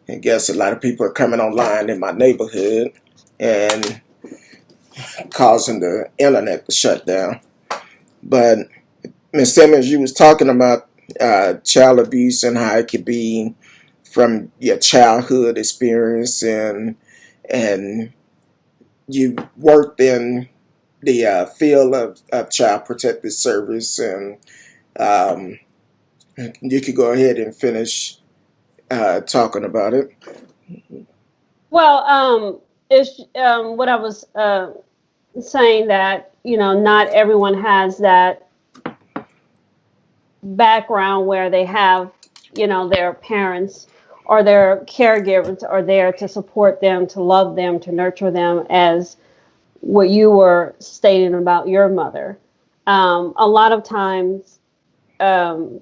I guess a lot of people are coming online in my neighborhood and causing the internet to shut down. But Ms. Simmons, you was talking about child abuse and how it could be from your childhood experience, and you worked in the field of child protective service, and um, you could go ahead and finish talking about it. Well, it's what I was saying that not everyone has that background where they have their parents or their caregivers are there to support them, to love them, to nurture them, as what you were stating about your mother. A lot of times, um,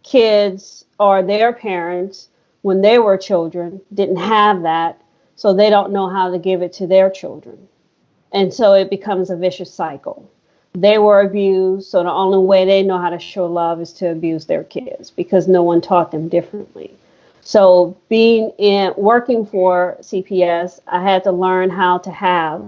kids or their parents, when they were children, didn't have that, so they don't know how to give it to their children. And so it becomes a vicious cycle. They were abused, so the only way they know how to show love is to abuse their kids because no one taught them differently. So being in working for CPS, I had to learn how to have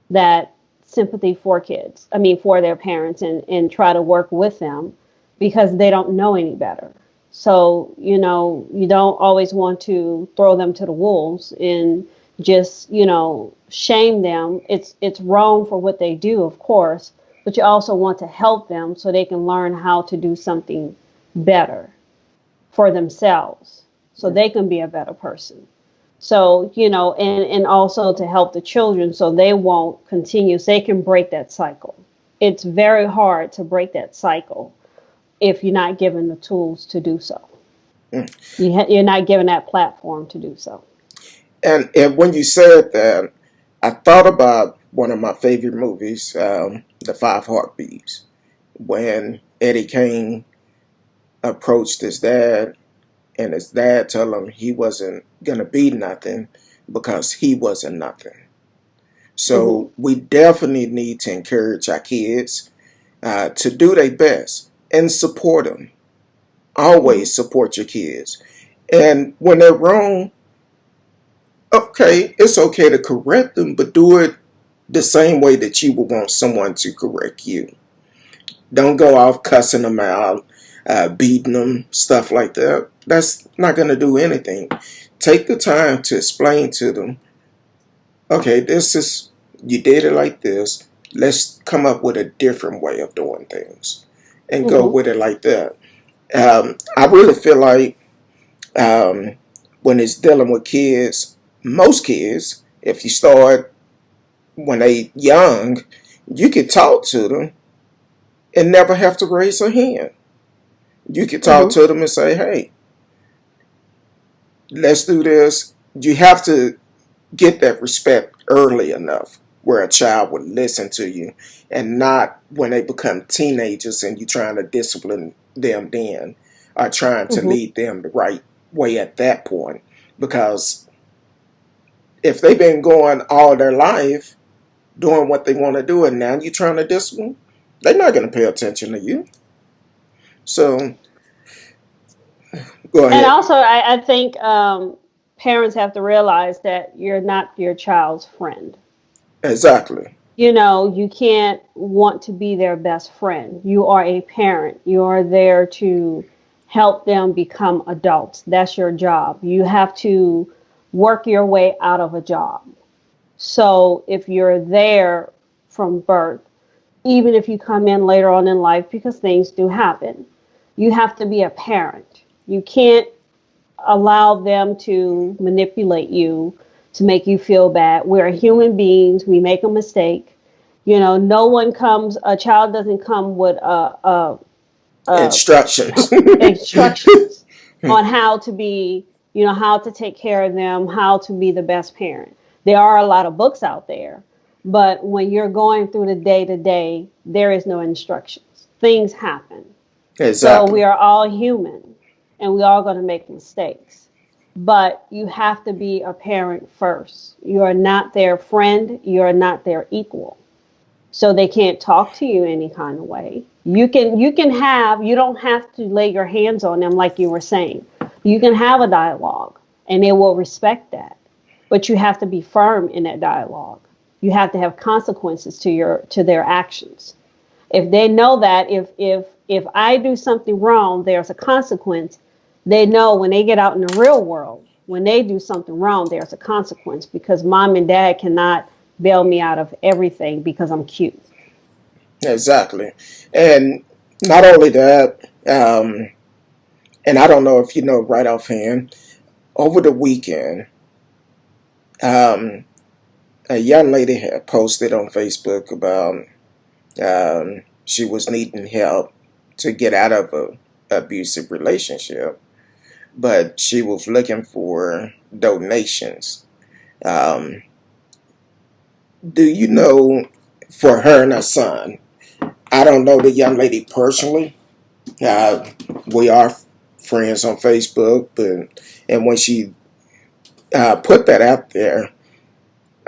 that sympathy for kids. I mean, for their parents, and try to work with them because they don't know any better. So, you don't always want to throw them to the wolves and just, shame them. It's wrong for what they do, of course, but you also want to help them so they can learn how to do something better for themselves so they can be a better person. So, and also to help the children so they won't continue, so they can break that cycle. It's very hard to break that cycle if you're not given the tools to do so. Mm. You're not given that platform to do so. And when you said that, I thought about one of my favorite movies, The Five Heartbeats, when Eddie Kane approached his dad, and his dad told him he wasn't gonna be nothing because he wasn't nothing. Hmm. So we definitely need to encourage our kids to do their best and support them. Hmm. Always support your kids. And when they're wrong, okay, it's okay to correct them, but do it the same way that you would want someone to correct you. Don't go off cussing them out, beating them, stuff like that. That's not going to do anything. Take the time to explain to them, okay, this is, you did it like this. Let's come up with a different way of doing things and go Hmm. with it like that. I really feel like um, when it's dealing with kids, most kids, if you start when they young, you can talk to them and never have to raise a hand. You can talk Hmm. to them and say, hey, let's do this. You have to get that respect early enough where a child would listen to you, and not when they become teenagers and you're trying to discipline them then, or trying to Hmm. lead them the right way at that point. Because if they've been going all their life doing what they want to do and now you're trying to discipline, they're not going to pay attention to you. So go And ahead. also, I think parents have to realize that you're not your child's friend. Exactly. You can't want to be their best friend. You are a parent. You are there to help them become adults. That's your job. You have to work your way out of a job. So if you're there from birth, even if you come in later on in life, because things do happen, you have to be a parent. You can't allow them to manipulate you to make you feel bad. We're human beings. We make a mistake. No one comes. A child doesn't come with a Instructions. instructions on how to be. How to take care of them. How to be the best parent. There are a lot of books out there, but when you're going through the day to day, there is no instructions. Things happen. So we Exactly. are all human and we all going to make mistakes. But you have to be a parent first. You are not their friend, you are not their equal. So they can't talk to you any kind of way. You don't have to lay your hands on them like you were saying. You can have a dialogue and they will respect that. But you have to be firm in that dialogue. You have to have consequences to their actions. If they know that if I do something wrong, there's a consequence, they know when they get out in the real world, when they do something wrong, there's a consequence because mom and dad cannot bail me out of everything because I'm cute. Exactly. And not only that, and I don't know if you know right offhand, over the weekend, um, a young lady had posted on Facebook about she was needing help to get out of a abusive relationship, but she was looking for donations. Um, do you know, for her and her son, I don't know the young lady personally. Uh, we are friends on Facebook, but and when she put that out there,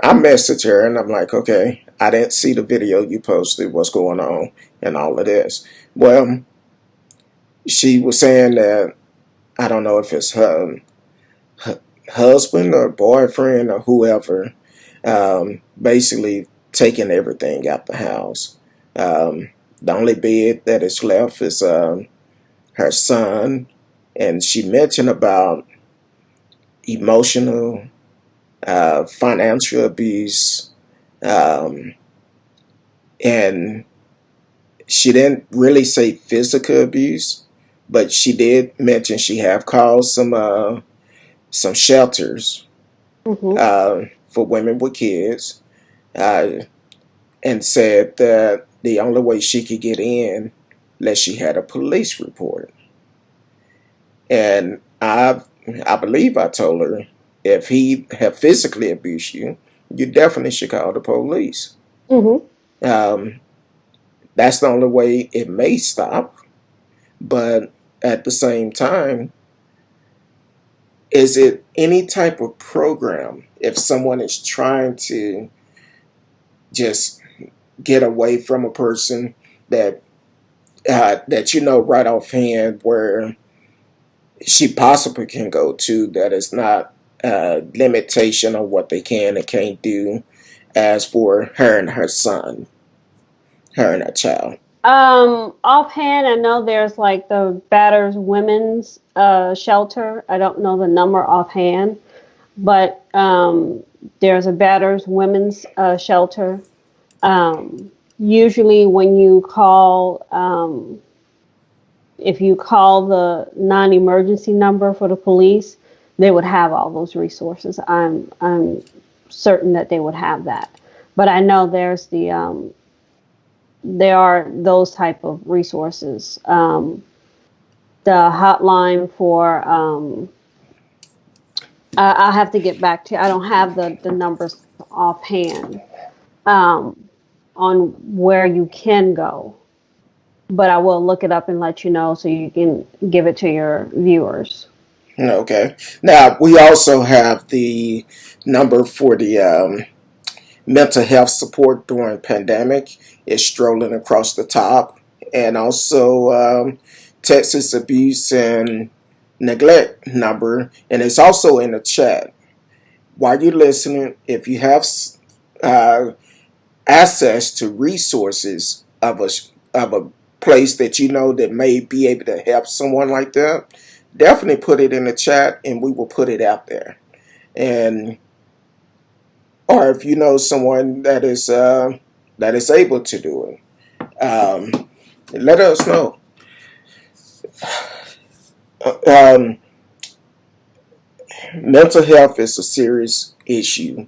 I messaged her and I'm like, okay, I didn't see the video you posted. What's going on and all of this? Well, she was saying that I don't know if it's her husband or boyfriend or whoever, basically taking everything out the house. The only bed that is left is her son, and she mentioned about emotional, financial abuse, um, and she didn't really say physical abuse, but she did mention she have called some shelters Hmm. for women with kids, uh, and said that the only way she could get in, unless she had a police report. And I believe I told her if he have physically abused you, you definitely should call the police. Hmm. Um, that's the only way it may stop. But at the same time, is it any type of program if someone is trying to just get away from a person that that you know right offhand where she possibly can go to that is not limitation on what they can and can't do as for her and her son, her and her child. Offhand, I know there's like the Batters Women's Shelter. I don't know the number offhand, but there's a Batters Women's Shelter. Usually, when you call, if you call the non-emergency number for the police, they would have all those resources. I'm certain that they would have that. But I know there are those type of resources. The hotline for I'll have to get back to you. I don't have the numbers offhand um, on where you can go, but I will look it up and let you know so you can give it to your viewers. Okay. Now we also have the number for the mental health support during pandemic is strolling across the top, and also Texas abuse and neglect number, and it's also in the chat. While you're listening, if you have uh, access to resources of a place that you know that may be able to help someone like that, definitely put it in the chat, and we will put it out there. And or if you know someone that is able to do it, let us know. Um, Mental health is a serious issue.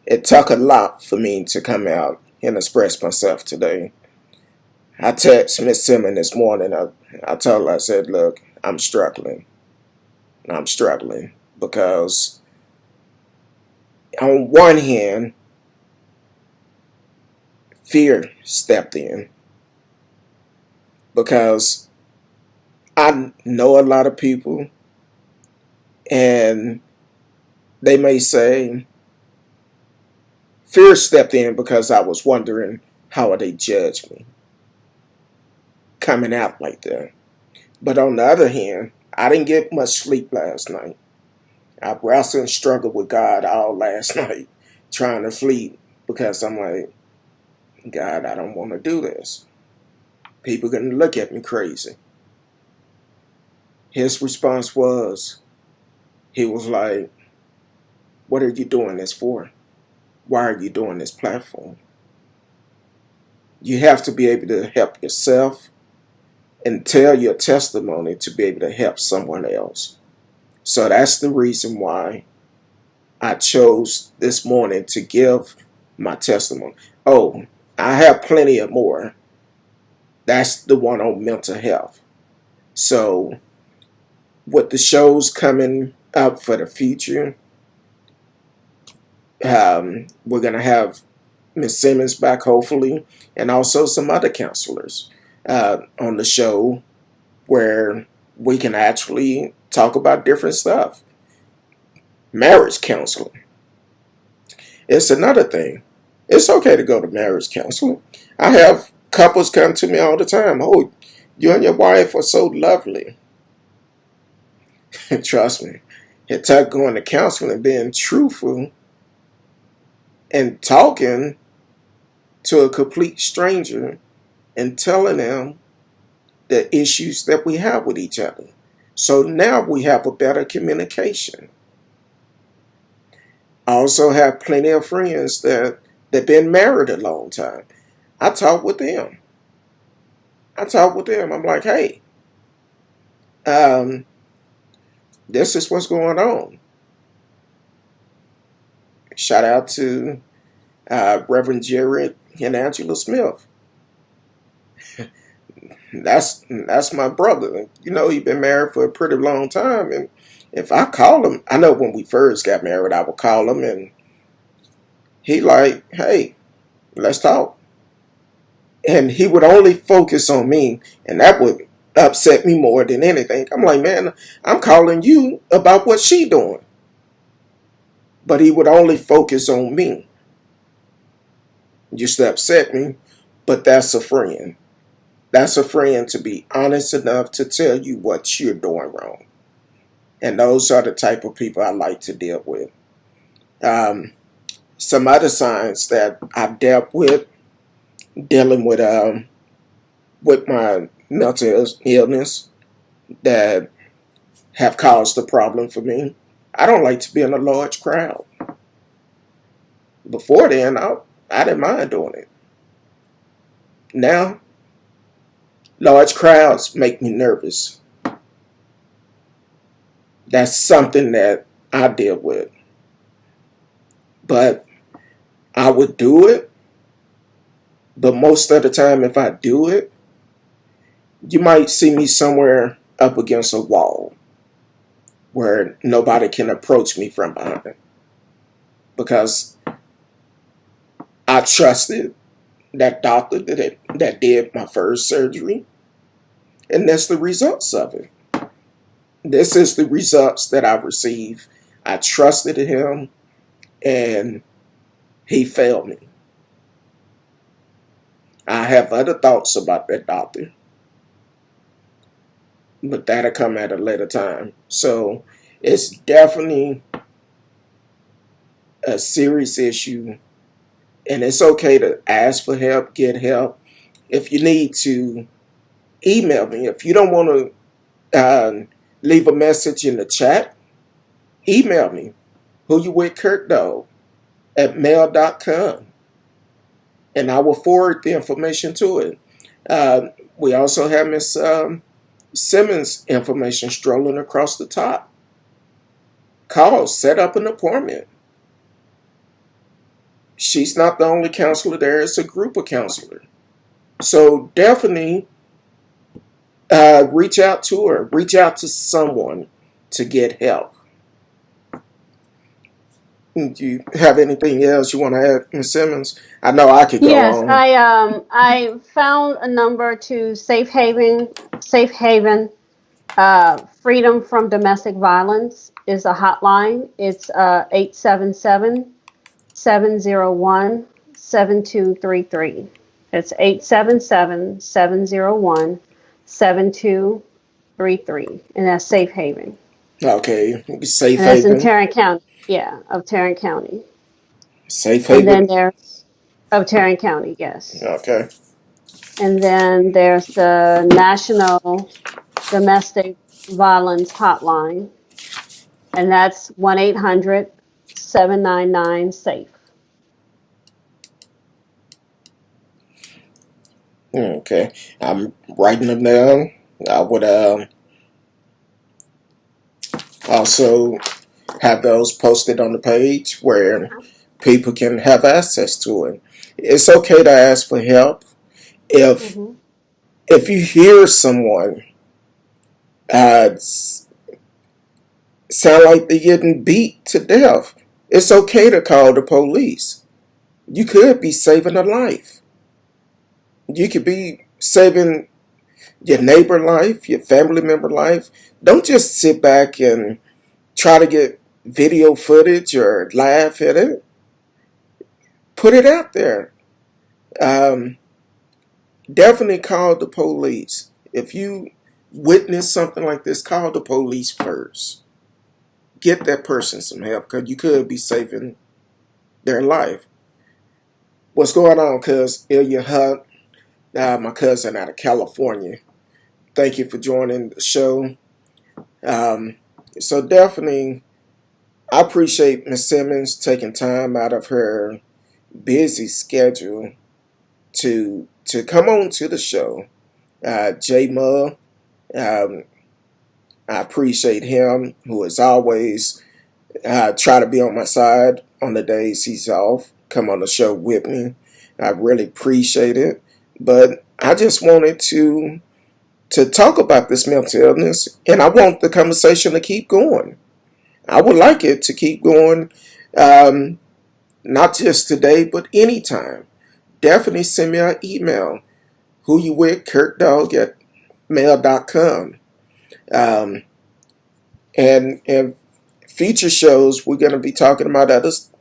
It took a lot for me to come out and express myself today. I texted Miss Simmons this morning. I told her, I said, look, I'm struggling. I'm struggling because on one hand, fear stepped in because I know a lot of people and they may say fear stepped in because I was wondering how would they judge me coming out like that. But on the other hand, I didn't get much sleep last night. I wrestled and struggled with God all last night, trying to sleep because I'm like, God, I don't want to do this. People gonna look at me crazy. His response was, he was like, what are you doing this for? Why are you doing this platform? You have to be able to help yourself and tell your testimony to be able to help someone else. So that's the reason why I chose this morning to give my testimony. Oh, I have plenty of more. That's the one on mental health. So, with the shows coming up for the future, we're going to have Miss Simmons back, hopefully, and also some other counselors on the show where we can actually talk about different stuff. Marriage counseling. It's another thing. It's okay to go to marriage counseling. I have couples come to me all the time. Oh, you and your wife are so lovely. Trust me. It took going to counseling and being truthful and talking to a complete stranger and telling them the issues that we have with each other. So now we have a better communication. I also have plenty of friends that been married a long time. I talk with them. I'm like, hey, um, this is what's going on. Shout out to Reverend Jared and Angela Smith. That's my brother. You know, he's been married for a pretty long time, and if I call him, I know when we first got married, I would call him, and he like, hey, let's talk. And he would only focus on me, and that would upset me more than anything. I'm like, man, I'm calling you about what she doing, but he would only focus on me, just to upset me. But that's a friend. That's a friend to be honest enough to tell you what you're doing wrong. And those are the type of people I like to deal with. Um, some other signs that I've dealt with dealing with my mental illness that have caused a problem for me. I don't like to be in a large crowd. Before then, I didn't mind doing it. Now, large crowds make me nervous. That's something that I deal with. But I would do it. But most of the time, if I do it, you might see me somewhere up against a wall where nobody can approach me from behind because I trusted that doctor that did my first surgery, and that's the results of it. This is the results that I received. I trusted him, and he failed me. I have other thoughts about that doctor, but that'll come at a later time. So it's definitely a serious issue, and it's okay to ask for help, get help. If you need to, email me. If you don't want to leave a message in the chat, email me. Who you with, Kurt Dog at mail.com, and I will forward the information to it. We also have Miss Simmons information strolling across the top. Call, set up an appointment. She's not the only counselor there, it's a group of counselors. So definitely reach out to her, reach out to someone to get help. Do you have anything else you want to add, Ms. Simmons? I know I could go Yes, on. I found a number to Safe Haven. Freedom from Domestic Violence is a hotline. It's 877 701 7233. It's 877 701 7233. and that's Safe Haven. Okay, Safe And that's in Haven. Tarrant County. Yeah, of Tarrant County. Safe And then Haven. there's of Tarrant County, yes. Okay. And then there's the National Domestic Violence Hotline, and that's 1-800-799-SAFE. Okay. I'm writing them down. I would also have those posted on the page where people can have access to it. It's okay to ask for help. If Mm-hmm. if you hear someone uh, sound like they're getting beat to death, it's okay to call the police. You could be saving a life. You could be saving your neighbor life, your family member life. Don't just sit back and try to get video footage or laugh at it. Put it out there. Um, Definitely call the police. If you witness something like this, call the police first. Get that person some help because you could be saving their life. What's going on, cuz? Ilya Hunt, my cousin out of California. Thank you for joining the show. Um, so definitely, I appreciate Miss Simmons taking time out of her busy schedule to come on to the show. J Mug, um, I appreciate him, who is always try to be on my side on the days he's off. Come on the show with me. I really appreciate it. But I just wanted to talk about this mental illness, and I want the conversation to keep going. I would like it to keep going, um, not just today, but anytime. Definitely send me an email. Who you with? KirkDog at mail.com. Um, and future shows, we're going to be talking about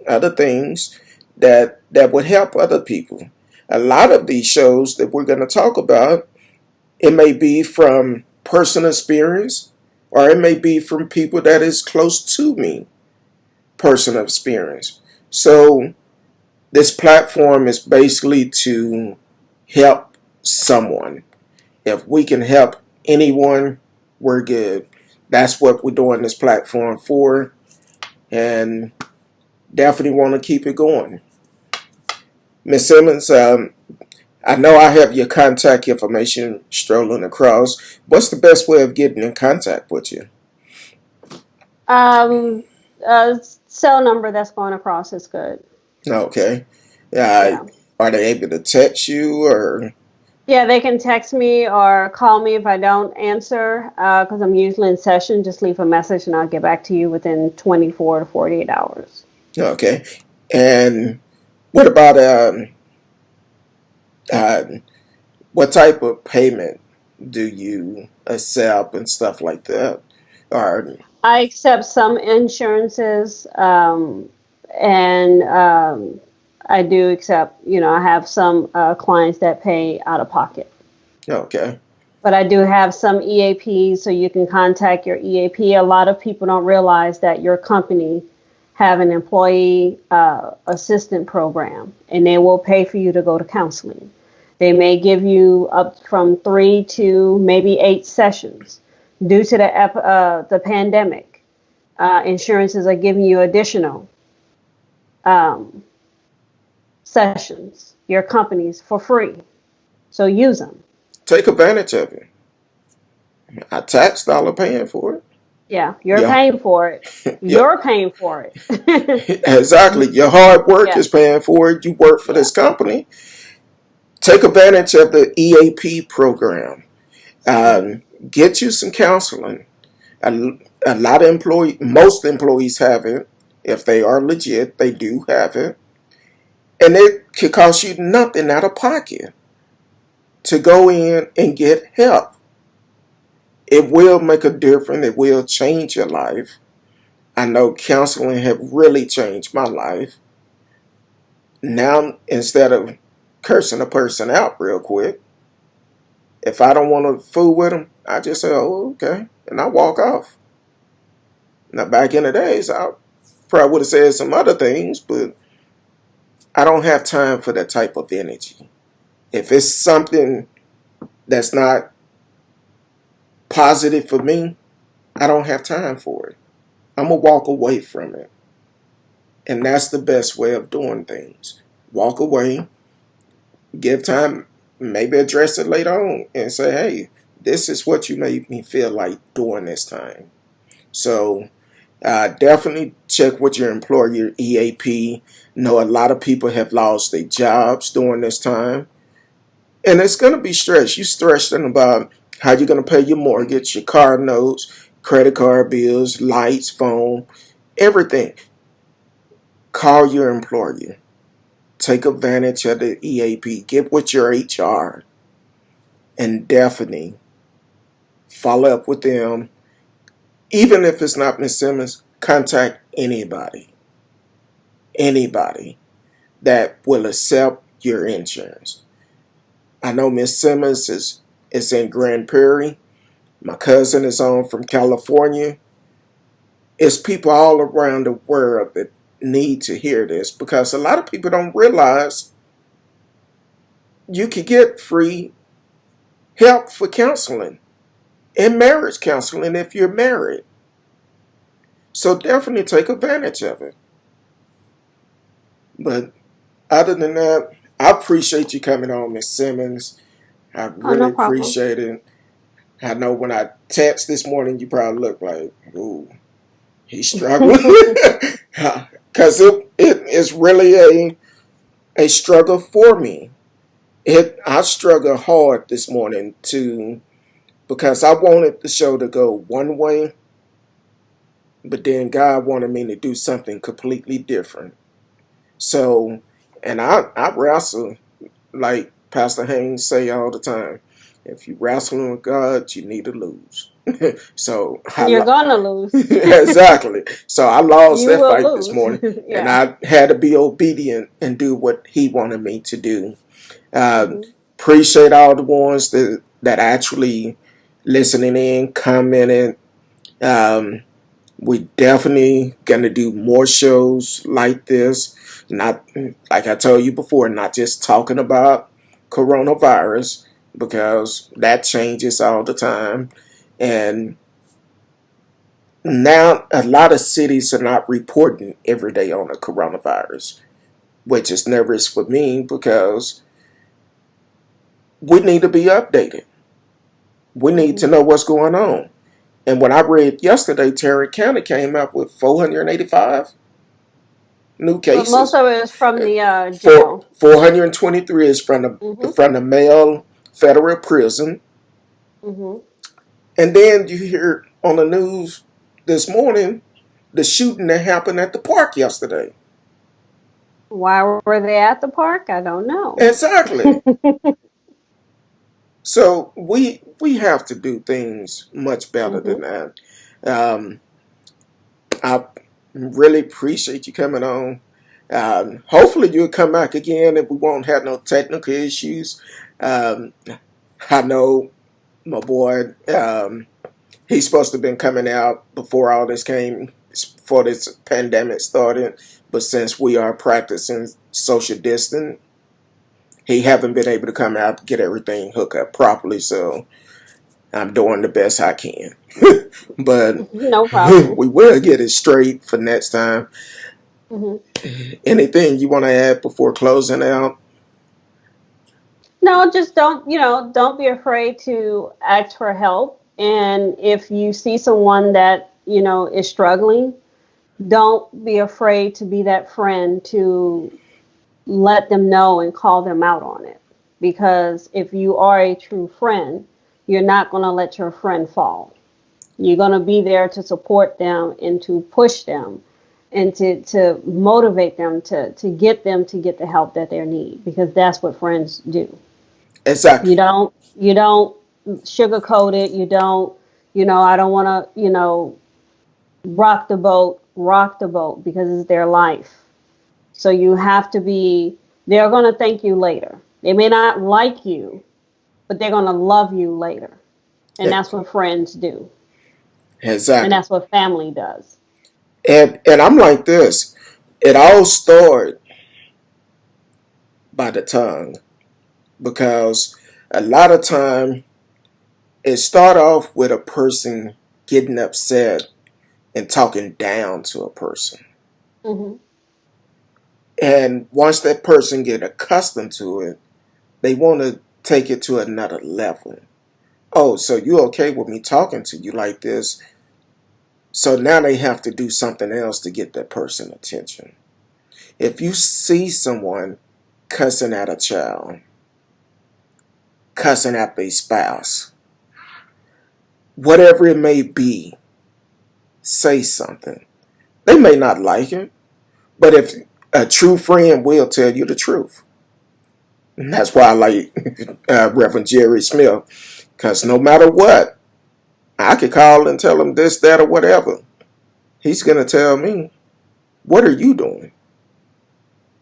other things that would help other people. A lot of these shows that we're going to talk about, it may be from personal experience, or it may be from people that is close to me, personal experience. So this platform is basically to help someone. If we can help anyone, we're good. That's what we're doing this platform for, and definitely want to keep it going. Miss Simmons, I know I have your contact information strolling across. What's the best way of getting in contact with you? Um, Cell number that's going across is good. Okay. Uh, Yeah. are they able to text you or? Yeah, they can text me or call me if I don't answer, because I'm usually in session. Just leave a message and I'll get back to you within 24 to 48 hours. Okay. And what about uh, what type of payment do you accept and stuff like that? Or I accept some insurances, and I do accept, I have some clients that pay out of pocket. okay, But I do have some EAPs, so you can contact your EAP. A lot of people don't realize that your company have an employee assistant program, and they will pay for you to go to counseling. They may give you up from 3 to maybe 8 sessions. Due to the pandemic, insurances are giving you additional um, sessions, your companies for free. So use them. take advantage of it. A tax dollar paying for it. Yeah, you're Yeah, paying for it. yeah, You're paying for it. exactly. Your hard work Yeah, is paying for it. You work for yeah. this company. Take advantage of the EAP program. Hmm. Get you some counseling. A, a lot of most employees have it. If they are legit, they do have it. And it could cost you nothing out of pocket to go in and get help. It will make a difference. It will change your life. I know counseling have really changed my life. Now, instead of cursing a person out real quick, If I don't want to fool with them, I just say, oh, okay. And I walk off. Now, back in the days, I probably would have said some other things, but I don't have time for that type of energy. If it's something that's not positive for me, I don't have time for it. I'm going to walk away from it. And that's the best way of doing things. Walk away, give time, maybe address it later on and say, hey, this is what you made me feel like during this time. So definitely check with your employer, your EAP. Know a lot of people have lost their jobs during this time. And it's going to be stress. You're stressing about how you're going to pay your mortgage, your car notes, credit card bills, lights, phone, everything. Call your employer. Take advantage of the EAP. Get with your HR and definitely follow up with them. Even if it's not Miss Simmons, contact anybody. Anybody that will accept your insurance. I know Miss Simmons is in Grand Prairie. My cousin is on from California. It's people all around the world that need to hear this because a lot of people don't realize you can get free help for counseling and marriage counseling if you're married. So definitely take advantage of it. But other than that, I appreciate you coming on, Miss Simmons. I Oh, really no problem. appreciate it. I know when I text this morning, you probably look like, ooh, he's struggling. Because it is really a struggle for me. I struggled hard this morning to because I wanted the show to go one way, but then God wanted me to do something completely different. So, and I wrestle like Pastor Haynes say all the time. If you wrestling with God, you need to lose. So You're gonna lose. exactly. So I lost You that will fight this lose. morning, and Yeah. I had to be obedient and do what He wanted me to do. Uh, Mhm. appreciate all the ones that actually listening in, commenting. Um, we definitely gonna do more shows like this. Not like I told you before, not just talking about coronavirus because that changes all the time. And now a lot of cities are not reporting every day on the coronavirus, which is nervous for me because we need to be updated. We need to Mhm. know what's going on. And when I read yesterday, Tarrant County came up with 485 new But most cases. of it is from the For jail. 423 is Mhm. from the male federal prison. Mhm. And then you hear on the news this morning the shooting that happened at the park yesterday. Why were they at the park? I don't know. Exactly. So we have to do things much better than Mhm. that. Um, I really appreciate you coming on. Hopefully you'll come back again and we won't have no technical issues. Um, I know my boy, he's supposed to have been coming out before all this came, before this pandemic started. But since we are practicing social distance, he haven't been able to come out get everything hooked up properly. So I'm doing the best I can. But No problem. we will get it straight for next time. Mhm. Anything you want to add before closing out? No, just don't be afraid to ask for help. And if you see someone that, is struggling, don't be afraid to be that friend to let them know and call them out on it. Because if you are a true friend, you're not going to let your friend fall. You're going to be there to support them and to push them and to motivate them to get the help that they need because that's what friends do. You Exactly. don't sugarcoat it. You don't, I don't want to, rock the boat because it's their life. So you have to be, they're going to thank you later. They may not like you, but they're going to love you later. And Yeah, that's what friends do. And exactly. that's what family does. And I'm like this. It all started by the tongue because a lot of time it start off with a person getting upset and talking down to a person. Hmm. And once that person get accustomed to it, they want to take it to another level. Oh, so you okay with me talking to you like this? So now they have to do something else to get that person attention. If you see someone cussing at a child, cussing at their spouse, whatever it may be, say something. They may not like it, but if a true friend will tell you the truth. And that's why I like Reverend Jerry Smith, because no matter what, I could call and tell him this, that, or whatever. He's going to tell me, what are you doing?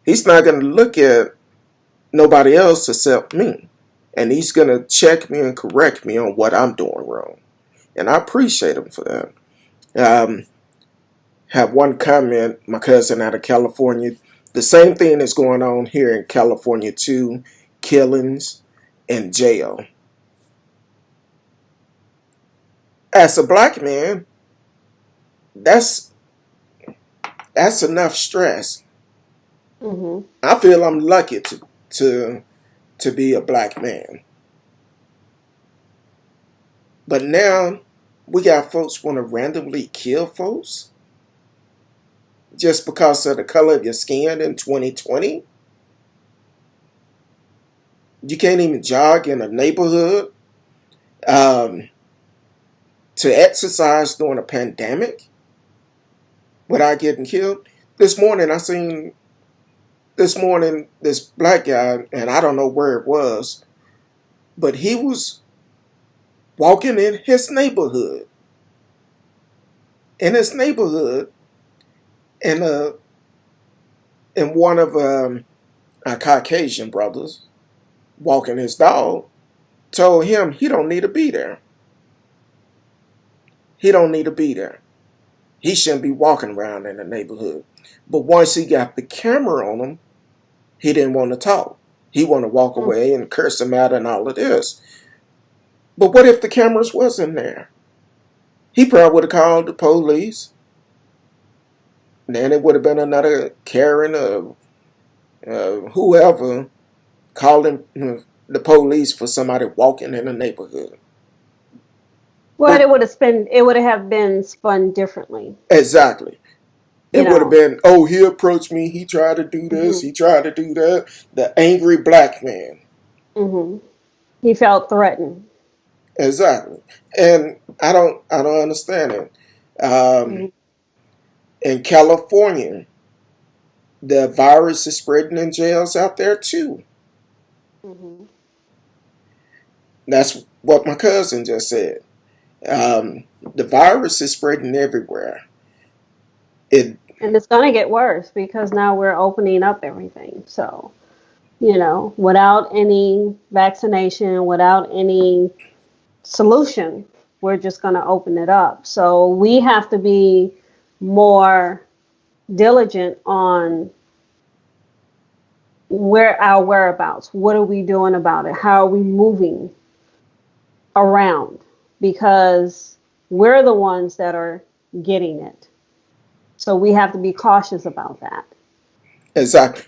He's not going to look at nobody else except me. And he's going to check me and correct me on what I'm doing wrong. And I appreciate him for that. Um, have one comment, my cousin out of California. The same thing is going on here in California too. Killings and jail. As a black man, that's that's enough stress. Hmm. I feel I'm lucky to to be a black man. But now we got folks want to randomly kill folks just because of the color of your skin in 2020. You can't even jog in a neighborhood um, to exercise during a pandemic without getting killed. This morning, I seen this black guy, and I don't know where it was, but he was walking in his neighborhood, and and one of our Caucasian brothers walking his dog told him he don't need to be there. He don't need to be there. He shouldn't be walking around in the neighborhood. But once he got the camera on him, he didn't want to talk. He wanted to walk Hmm. away and curse him out and all of this. But what if the cameras wasn't there? He probably would have called the police. Then it would have been another Karen or whoever calling the police for somebody walking in the neighborhood. Well, But it would have been spun differently, exactly. you It would have know. been, oh, he approached me. He tried to do this. Hmm. He tried to do that. The angry black man. Hmm. He felt threatened. Exactly. And I don't understand it. Hmm. In California, the virus is spreading in jails out there too. Hmm. That's what my cousin just said. The virus is spreading everywhere. It And it's going to get worse because now we're opening up everything. So, without any vaccination, without any solution, we're just going to open it up. So we have to be more diligent on where our whereabouts. What are we doing about it? How are we moving around? Because we're the ones that are getting it. So we have to be cautious about that. exactly.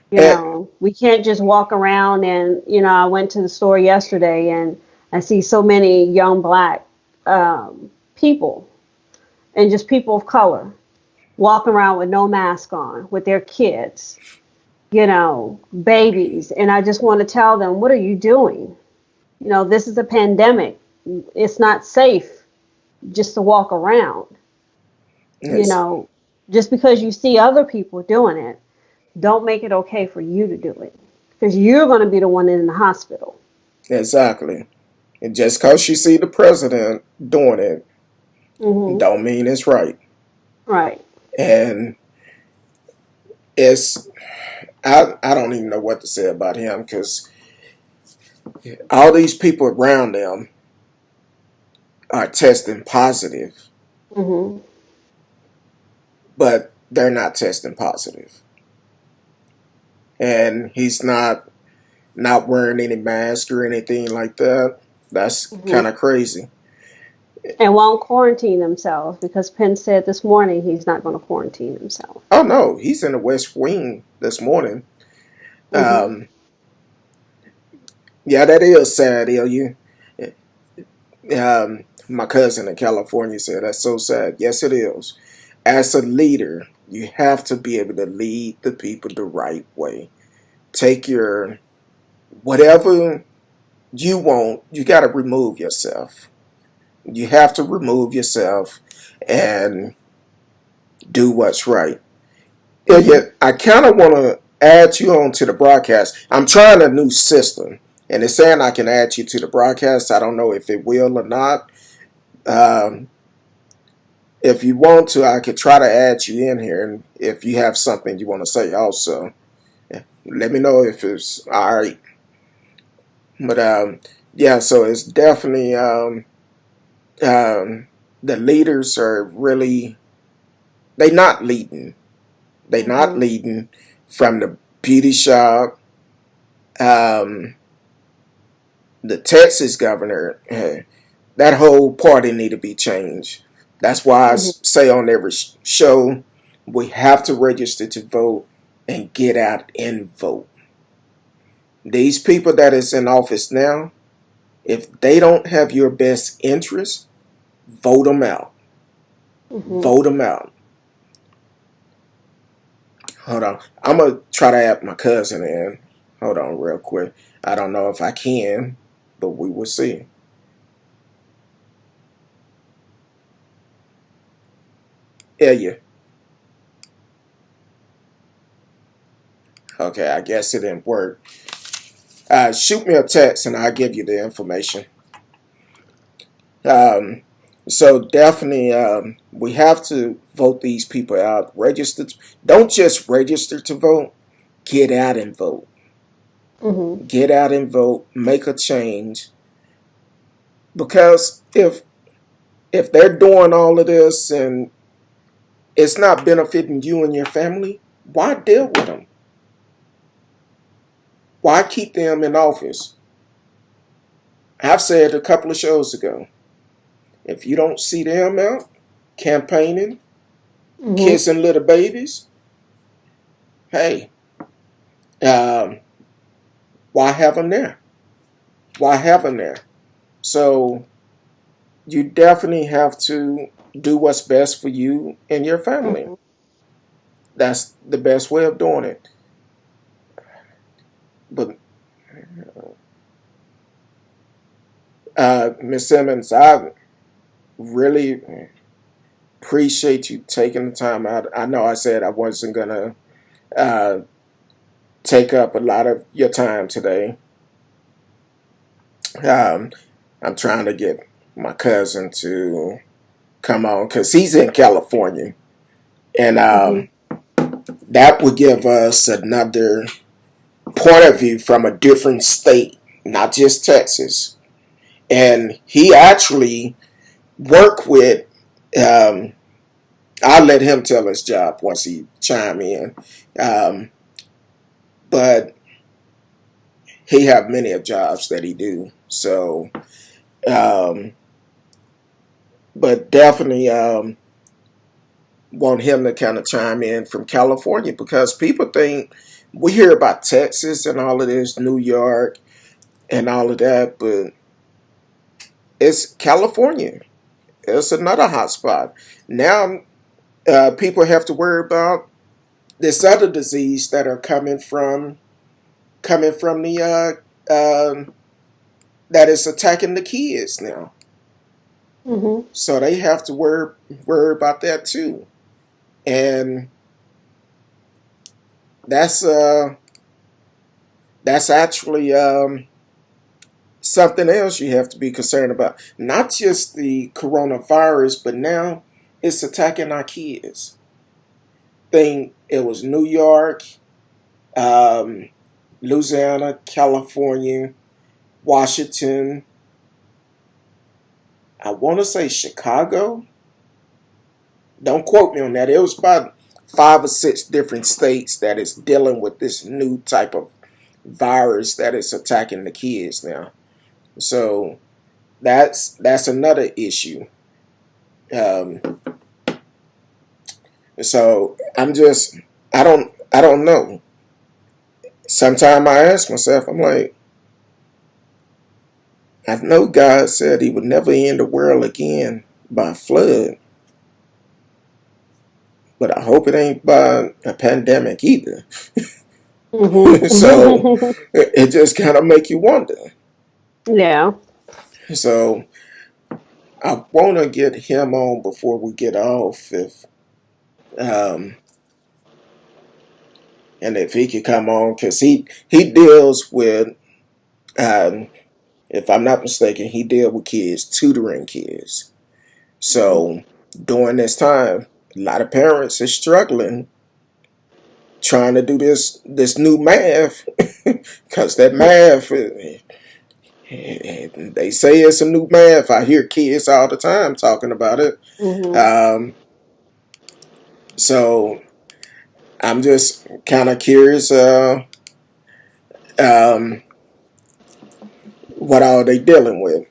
We can't just walk around and, I went to the store yesterday and I see so many young black people and just people of color walking around with no mask on with their kids, babies. And I just want to tell them, what are you doing? This is a pandemic. It's not safe just to walk around, you Yes, know, just because you see other people doing it, don't make it okay for you to do it because you're going to be the one in the hospital. exactly. And just because you see the president doing it, Hmm. don't mean it's right. Right. And it's I don't even know what to say about him because all these people around them are testing positive, Mhm. but they're not testing positive. And he's not wearing any mask or anything like that. That's kind Mhm. of crazy. And won't quarantine himself because Penn said this morning he's not going to quarantine himself. Oh no, he's in the West Wing this morning. Mhm. Um, yeah, that is sad. You, my cousin in California said that's so sad. Yes, it is. As a leader, you have to be able to lead the people the right way. Take your whatever you want. You got to remove yourself. You have to remove yourself and do what's right. Yeah, yeah. Mhm. I kind of want to add you on to the broadcast. I'm trying a new system, and it's saying I can add you to the broadcast. I don't know if it will or not. Um, if you want to, I could try to add you in here, and if you have something you want to say, also, yeah, let me know if it's all right. But yeah, so it's definitely the leaders are really they not leading. They not Mhm. leading from the beauty shop. Um, the Texas governor, that whole party need to be changed. That's why I Mhm. say on every show, we have to register to vote and get out and vote. These people that is in office now, if they don't have your best interest, vote them out. Mhm. Vote them out. Hold on. I'm going to try to add my cousin in. Hold on real quick. I don't know if I can, but we will see. Yeah, yeah. Okay, I guess it didn't work. Shoot me a text and I'll give you the information. Um, so definitely, we have to vote these people out. Register. Don't just register to vote. Get out and vote. Mhm. Get out and vote. Make a change. Because if they're doing all of this and it's not benefiting you and your family, why deal with them? Why keep them in office? I've said a couple of shows ago, if you don't see them out campaigning, Mhm. kissing little babies, hey, um, why have them there? Why have them there? So you definitely have to do what's best for you and your family. Mhm. That's the best way of doing it. But Miss Simmons, I really appreciate you taking the time out. I know I said I wasn't gonna uh, take up a lot of your time today. Um, I'm trying to get my cousin to come on because he's in California, and Mhm. that would give us another point of view from a different state, not just Texas. And he actually worked with. Um, I'll let him tell his job once he chime in. Um, but he have many of jobs that he do. So, um, but definitely want him to kind of chime in from California because people think we hear about Texas and all of this, New York and all of that, but it's California. It's another hot spot. Now people have to worry about this other disease that are coming from the that is attacking the kids now. Mhm. So they have to worry about that too. And that's uh that's actually something else you have to be concerned about. Not just the coronavirus, but now it's attacking our kids. Think it was New York, um, Louisiana, California, Washington, I want to say Chicago. Don't quote me on that. It was about 5 or 6 different states that is dealing with this new type of virus that is attacking the kids now. So that's another issue. Um, so I don't know. Sometimes I ask myself, I'm like, I know God said He would never end the world again by flood, but I hope it ain't by a pandemic either. So Mhm. it just kind of make you wonder. Yeah. So I want to get him on before we get off, if um, and if he could come on, because he deals with, um, if I'm not mistaken, he deals with kids, tutoring kids. Mhm. So during this time, a lot of parents are struggling trying to do this new math, because that math, they say it's a new math. I hear kids all the time talking about it. Mhm. Um, so I'm just kind of curious, um, what are they dealing with?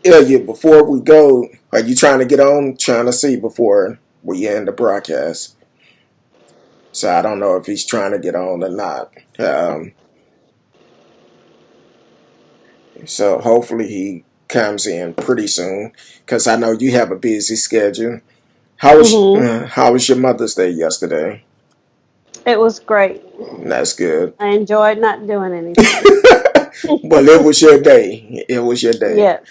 Ilya, before we go, are you trying to get on? Trying to see before we end the broadcast. So I don't know if he's trying to get on or not. So hopefully he comes in pretty soon, because I know you have a busy schedule. Mhm. How was your Mother's Day yesterday? It was great. That's good. I enjoyed not doing anything. Well, it was your day. It was your day. Yes.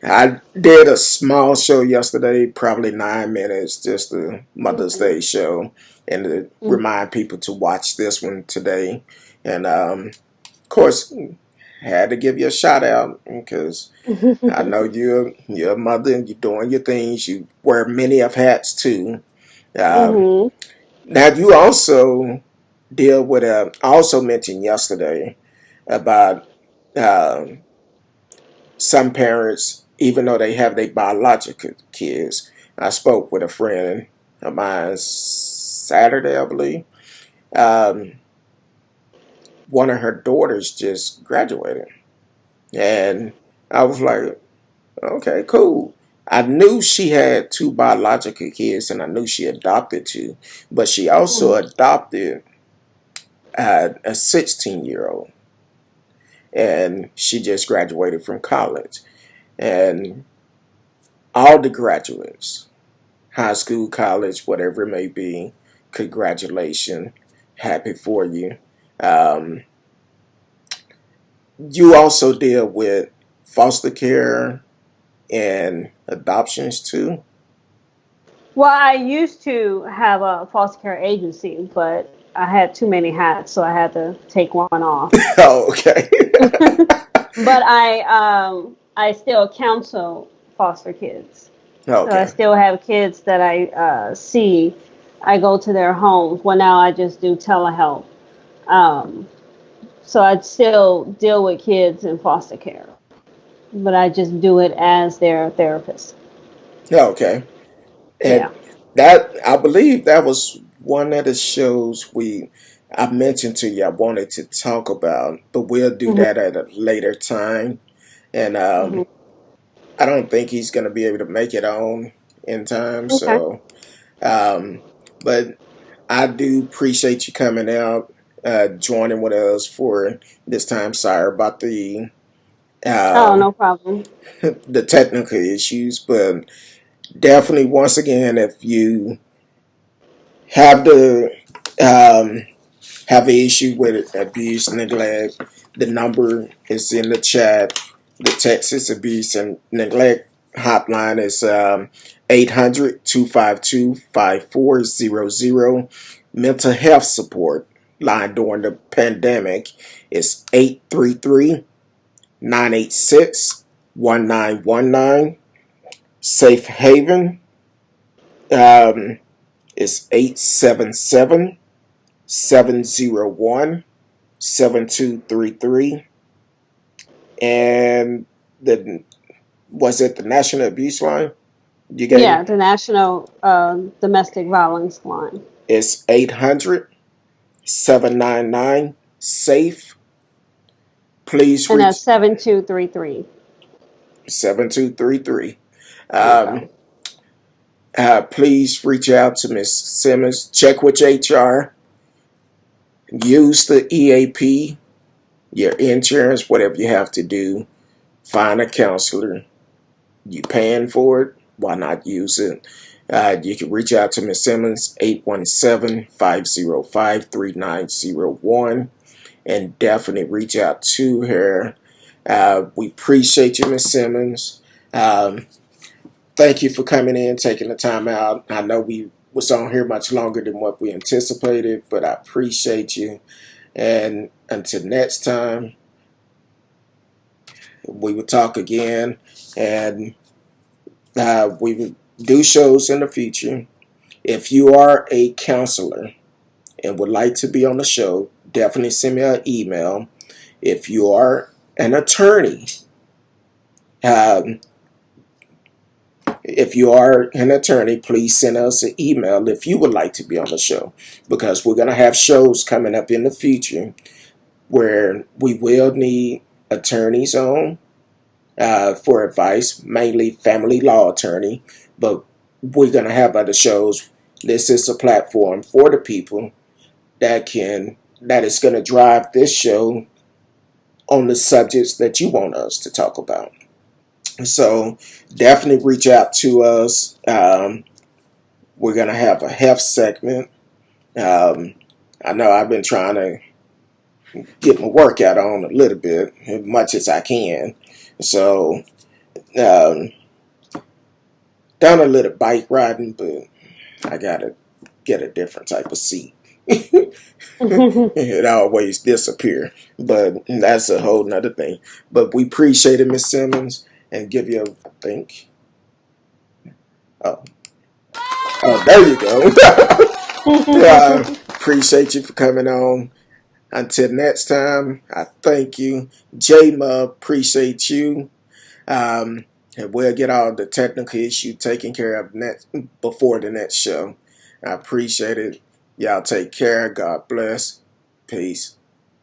I did a small show yesterday, probably 9 minutes, just a Mother's Mhm. Day show, and to Mhm. remind people to watch this one today. And of course, had to give you a shout out, because I know you're a mother and you're doing your things. You wear many of hats too. Um, Mhm. Now you also deal with I also mentioned yesterday about, um, some parents, even though they have their biological kids. I spoke with a friend of mine Saturday, I believe. Um, One of her daughters just graduated, and I was like, okay, cool. I knew she had 2 biological kids, and I knew she adopted 2, but she also Mhm. adopted a 16-year-old, and she just graduated from college. And all the graduates, high school, college, whatever it may be, congratulations, happy for you. Um, you also deal with foster care and adoptions too. Well, I used to have a foster care agency, but I had too many hats, so I had to take one off. Oh, okay. But I still counsel foster kids. So I Okay. still have kids that I see. I go to their homes. Well, now I just do telehealth. Um, so I still deal with kids in foster care, but I just do it as their therapist. Okay. Yeah. And that, I believe that was one of the shows I mentioned to you I wanted to talk about, but we'll do Hmm. that at a later time. And Hmm. I don't think he's going to be able to make it on in time. Okay. So, um, but I do appreciate you coming out, joining with us for this time. Sorry about Oh, um, no problem. the technical issues, but definitely, once again, if you have the um, have an issue with abuse, neglect, the number is in the chat. The Texas Abuse and Neglect hotline is 800-252-5400. Mental health support line during the pandemic is 833-986-1919. Safe Haven is 877-701-6955. 7233. And the was it the National Abuse Line you gave me? Yeah, the National Domestic Violence Line. It's 800-799 SAFE. Please And that's reach 7233. 7233. Okay. Um, please reach out to Miss Simmons. Check with HR. Use the EAP, your insurance, whatever you have to do. Find a counselor. You paying for it? Why not use it? You can reach out to Miss Simmons, 817-505-3901, and definitely reach out to her. We appreciate you, Miss Simmons. Um, Thank you for coming in, taking the time out. I know we was on here much longer than what we anticipated, but I appreciate you. And until next time, we will talk again, and we will do shows in the future. If you are a counselor and would like to be on the show, definitely send me an email. If you are an attorney, um, please send us an email if you would like to be on the show, because we're going to have shows coming up in the future where we will need attorneys on for advice, mainly family law attorney, but we're going to have other shows. This is a platform for the people that is going to drive this show on the subjects that you want us to talk about. So definitely reach out to us. We're going to have a health segment. Um, I know I've been trying to get my workout on a little bit, as much as I can. So, um, done a little bike riding, but I got to get a different type of seat. It always disappear, but that's a whole nother thing. But we appreciate it, Miss Simmons, and give you I think. Oh, oh, there you go. Appreciate you for coming on. Until next time, I thank you. J-Ma, appreciate you. And we'll get all the technical issue taken care of next before the next show. I appreciate it. Y'all take care. God bless. Peace.